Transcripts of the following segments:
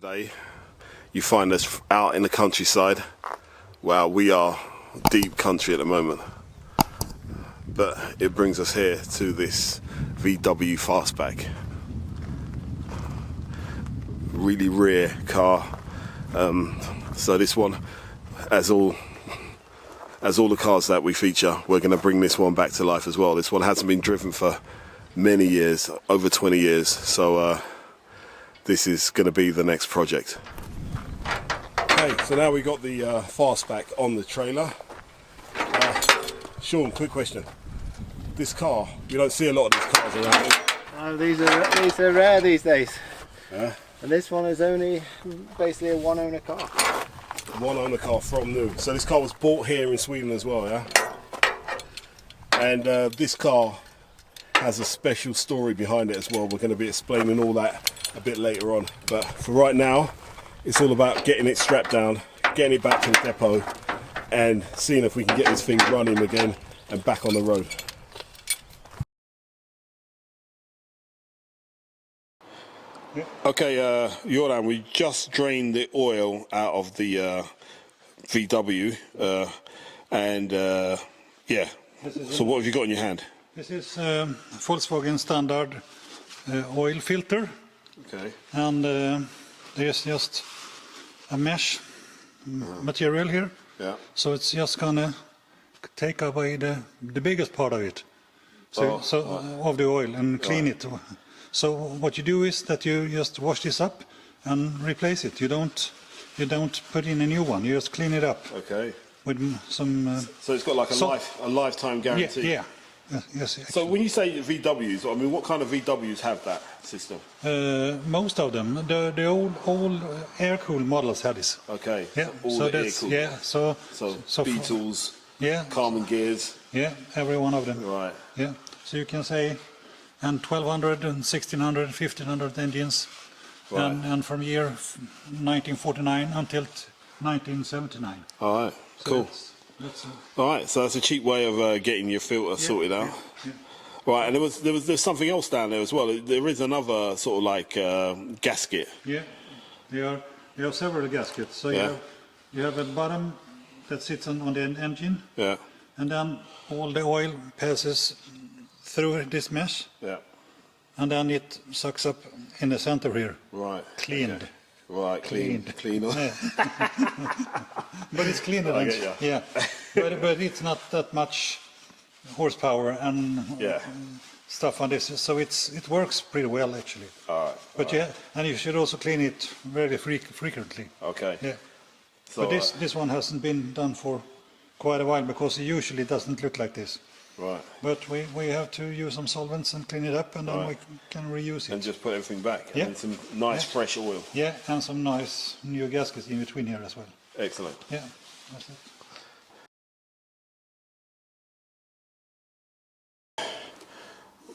Today you find us out in the countryside. Wow, we are deep country at the moment, but it brings us here to this VW Fastback. Really rare car. So this one, as all the cars that we feature, we're going to bring this one back to life as well. This one hasn't been driven for many years, over 20 years, so this is going to be the next project. Okay, so now we got the Fastback on the trailer. Sean, quick question. This car, you don't see a lot of these cars around. Oh, these are rare these days. Yeah. And this one is only basically a one-owner car. One-owner car from new. So this car was bought here in Sweden as well, yeah? And this car has a special story behind it as well. We're going to be explaining all that a bit later on. But for right now, it's all about getting it strapped down, getting it back to the depot, and seeing if we can get this thing running again and back on the road. Yeah. Okay, Jordan, we just drained the oil out of the VW, yeah. So what have you got in your hand? This is Volkswagen standard oil filter. Okay. And there's just a mesh material here. Yeah. So it's just gonna take away the biggest part of it. So, of the oil and clean it. So what you do is that you just wash this up and replace it. You don't put in a new one. You just clean it up. Okay. With some. So it's got like a lifetime guarantee. Yeah. Yes. Actually. So when you say VWs, I mean, what kind of VWs have that system? Most of them. The old air-cooled models had this. Okay. Yeah. So all the air-cooled. Yeah. So Beetles. Yeah. Carmen gears. Yeah. Every one of them. Right. Yeah. So you can say, and 1200 and 1600, 1500 engines, right. and from year 1949 until 1979. All right. So cool. All right, so that's a cheap way of getting your filter sorted out. Yeah. Right, and there's something else down there as well. There is another sort of like gasket. Yeah, there are several gaskets. So you have a bottom that sits on the engine. Yeah. And then all the oil passes through this mesh. Yeah. And then it sucks up in the center here. Right. Cleaned. Okay. Right, clean. Yeah. But it's cleaner. Yeah. But it's not that much horsepower and stuff on this, so it works pretty well actually. All right. But and you should also clean it very frequently. Okay. Yeah. So, but this one hasn't been done for quite a while because it usually doesn't look like this. Right. But we have to use some solvents and clean it up, and then we can reuse it. And just put everything back. Yeah. And some nice fresh oil. Yeah, and some nice new gaskets in between here as well. Excellent. Yeah, that's it.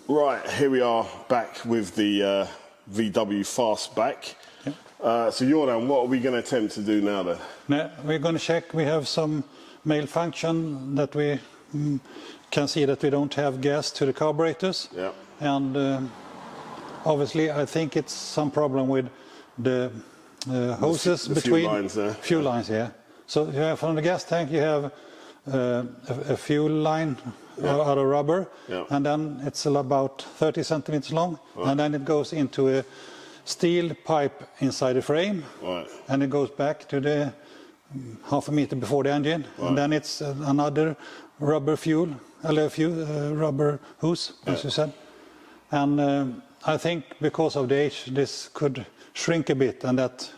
Right, here we are back with the VW Fastback. Yeah. So Jordan, what are we going to attempt to do now then? Now, we're going to check. We have some malfunction that we can see that we don't have gas to the carburetors. Yeah. And obviously I think it's some problem with the hoses between fuel lines there. Fuel lines, yeah. So you have from the gas tank you have a fuel line out of rubber, and then it's about 30 centimeters long, and then it goes into a steel pipe inside the frame, and it goes back to the half a meter before the engine, and then it's another rubber rubber hose, as you said. And I think because of the age, this could shrink a bit, and that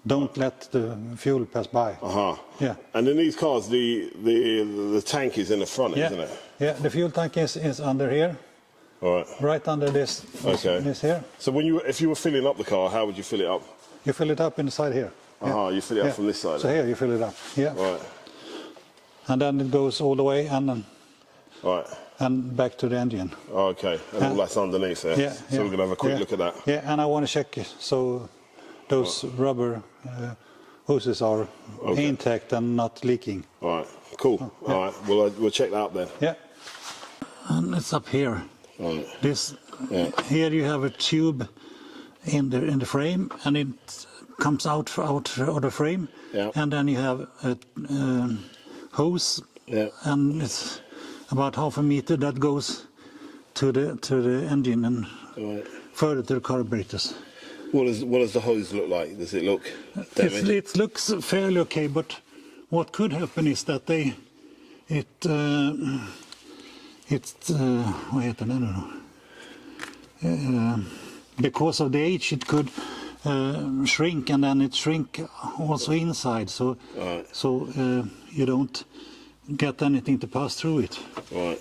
don't let the fuel pass by. Yeah. And in these cars, the tank is in the front, isn't it? Yeah, the fuel tank is under here. All right. Right under this here. So if you were filling up the car, how would you fill it up? You fill it up inside here. You fill it up from this side. So here you fill it up. Yeah. Right. And then it goes all the way and back to the engine. Okay. And all that's underneath there. Yeah. So we're going to have a quick look at that. Yeah, and I want to check so those rubber hoses are intact and not leaking. All right. Cool. All right. We'll check that out then. Yeah. And it's up here. Right. This here you have a tube in the frame, and it comes out of the frame, and then you have a hose, and it's about half a meter that goes to the engine and further to the carburetors. What does the hose look like? Does it look damaged? It looks fairly okay, but what could happen is that vad heter det nu då? Because of the age it could shrink, and then it shrink also inside, so you don't get anything to pass through it. Right.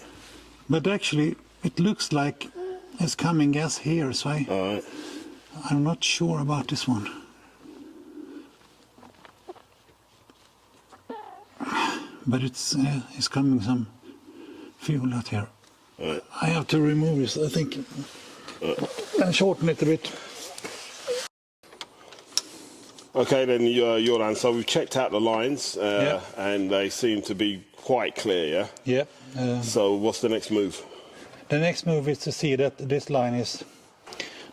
But actually it looks like it's coming gas here, so I'm not sure about this one. But it's coming some fuel out here. Right. I have to remove this, I think, and shorten it a bit. Okay then, Jordan, so we've checked out the lines, and they seem to be quite clear, yeah? Yeah. So what's the next move? The next move is to see that this line was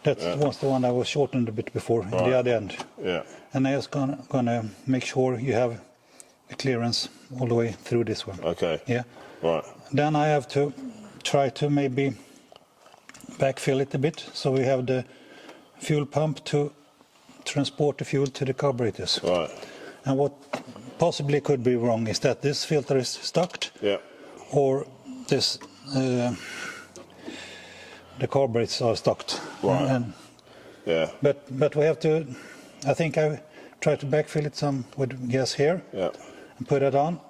the one that was shortened a bit before, in the other end. Yeah. And I'm just gonna make sure you have the clearance all the way through this one. Okay. Yeah. Right. Then I have to try to maybe backfill it a bit, so we have the fuel pump to transport the fuel to the carburetors. Right. And what possibly could be wrong is that this filter is stuck, or this the carburetors are stuck. Right. But we have to. I think I try to backfill it some with gas here. Yeah. And put it on,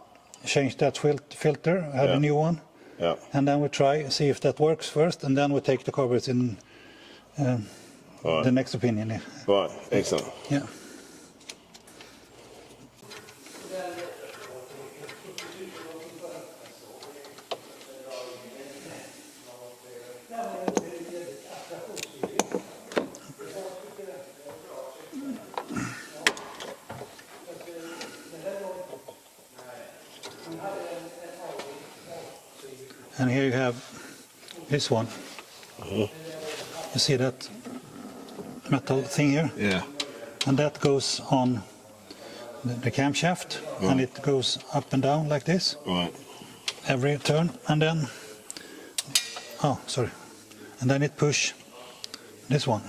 change that filter, add a new one. Yeah. And then we try see if that works first, and then we take the carburetors in the next opinion. Right. Excellent. Yeah. And here you have this one. You see that metal thing here? Yeah. And that goes on the camshaft, and it goes up and down like this. Right. Every turn, and then and then it push this one.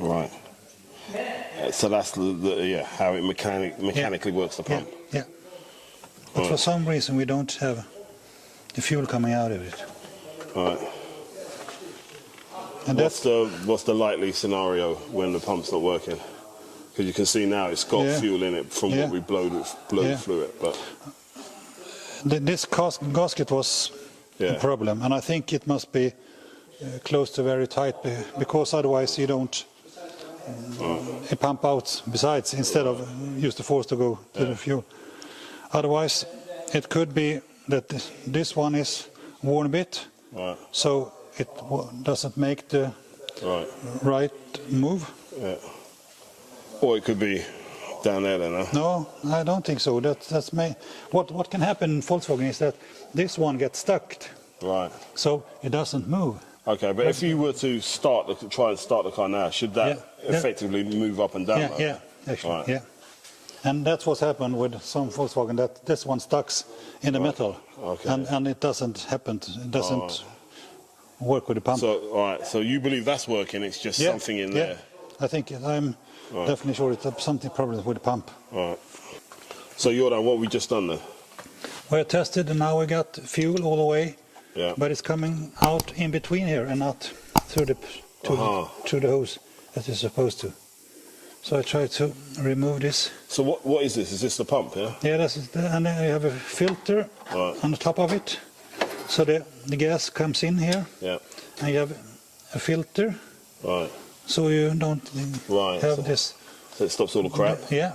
Right. So that's how it mechanically works the pump. Yeah. But for some reason we don't have the fuel coming out of it. Right. And what's the likely scenario when the pump's not working? Because you can see now it's got fuel in it from what we blowed through it. But this gasket was the problem, and I think it must be close to very tight, because otherwise you don't pump out besides, instead of use the force to go to the fuel. Otherwise it could be that this one is worn a bit, so it doesn't make the right move. Yeah. Or it could be down there then, huh? No, I don't think so. That's what can happen in Volkswagen is that this one gets stuck. Right. So it doesn't move. Okay, but if you were to try and start the car now, should that effectively move up and down? Actually, yeah. And that's what's happened with some Volkswagen, that this one stucks in the metal, and it doesn't happen. It doesn't work with the pump. So, all right. So you believe that's working? It's just something in there. I think I'm definitely sure it's something problem with the pump. All right. So Jordan, what we just done then? We tested, and now we got fuel all the way. Yeah. But it's coming out in between here and not through the hose as it's supposed to. So I try to remove this. So what is this? Is this the pump? Yeah. Yeah, that's it. And then you have a filter on the top of it, so the gas comes in here. Yeah. And you have a filter. Right. So you don't have this. So it stops all the crap. Yeah.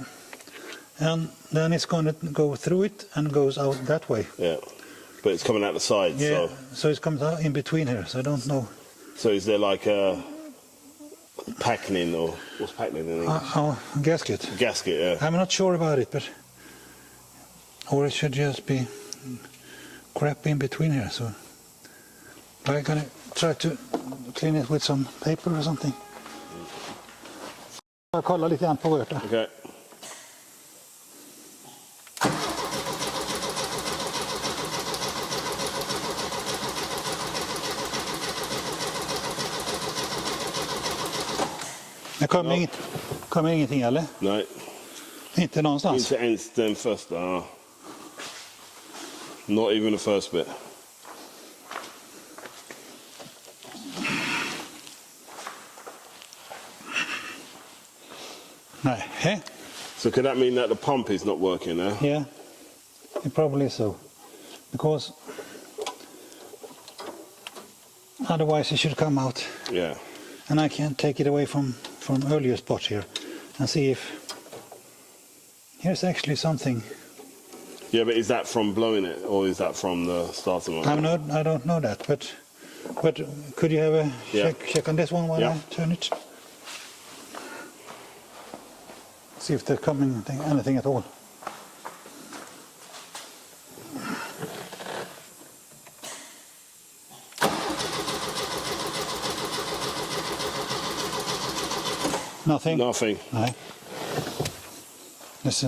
And then it's going to go through it and goes out that way. Yeah. But it's coming out the side. Yeah. So it's coming out in between here. So I don't know. So is there like a packing, or what's packing in English? Gasket. Gasket, yeah. I'm not sure about it, but or it should just be crap in between here. So I'm gonna try to clean it with some paper or something. Jag kollar lite grann på röret. Okay. Det kommer ingenting eller? Nej. Inte någonstans? Inte ens den första. Not even the first bit. Nej. So could that mean that the pump is not working now? Yeah, it probably is so. Because otherwise it should come out. Yeah. And I can take it away from earlier spots here and see if here's actually something. Yeah, but is that from blowing it or is that from the starting one? I don't know that, but could you have a check on this one while I turn it? See if there's coming anything at all. Nothing? Nothing. Nej. It's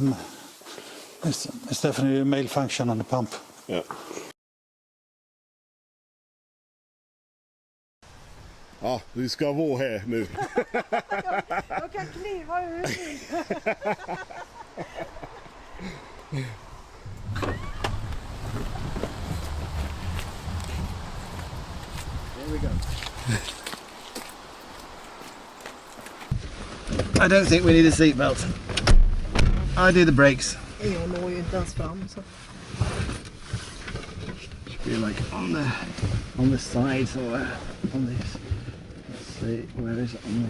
definitely a malfunction on the pump. Yeah. Ja, vi ska vara här nu. Jag kan kliva ut. Here we go. I don't think we need a seatbelt. I do the brakes. Jag når ju inte ens fram så. Should be like on the sides or on this. Let's see, where is it on the...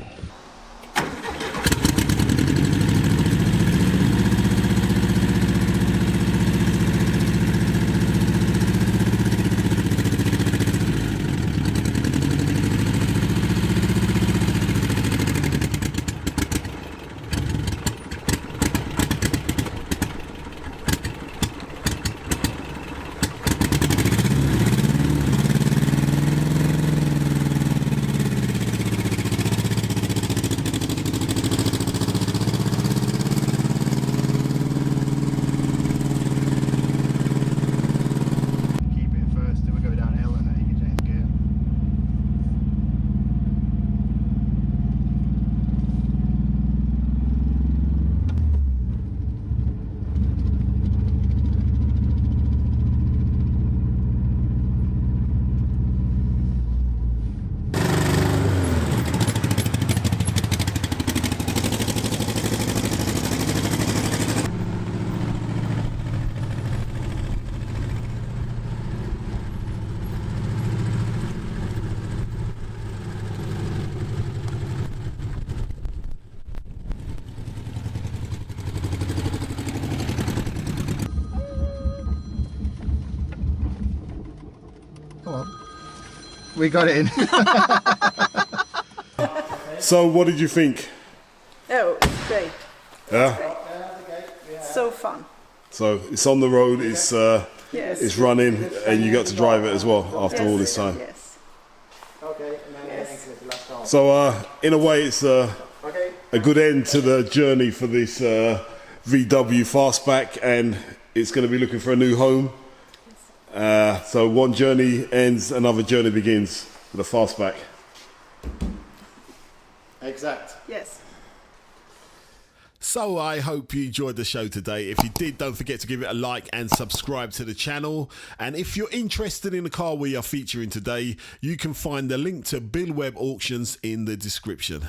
We got it in. So what did you think? Oh, it's great. Yeah. So fun. So it's on the road, Yes. it's running, and you got to drive it as well after all this time. Yes. Okay, Yes. So in a way it's a good end to the journey for this VW Fastback, and it's going to be looking for a new home. So one journey ends, another journey begins with a Fastback. Exact. Yes. So I hope you enjoyed the show today. If you did, don't forget to give it a like and subscribe to the channel. And if you're interested in the car we are featuring today, you can find the link to Bill Webb Auctions in the description.